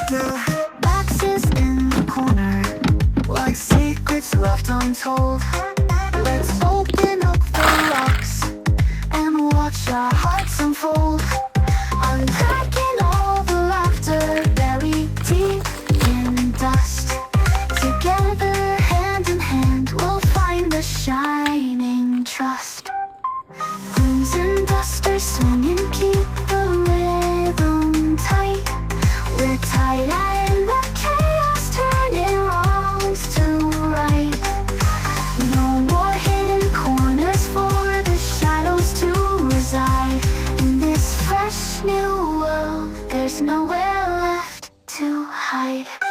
The boxes in the corner, like secrets left untold. Let's open up the locks and watch our hearts unfold. Unpacking all the laughter buried deep in dust. Together, hand in hand, we'll find the shining trust. Brooms and dusters swinging, keep the rhythm tight. We're tight and the chaos, turning wrongs to right. No more hidden corners for the shadows to reside. In this fresh new world, there's nowhere left to hide.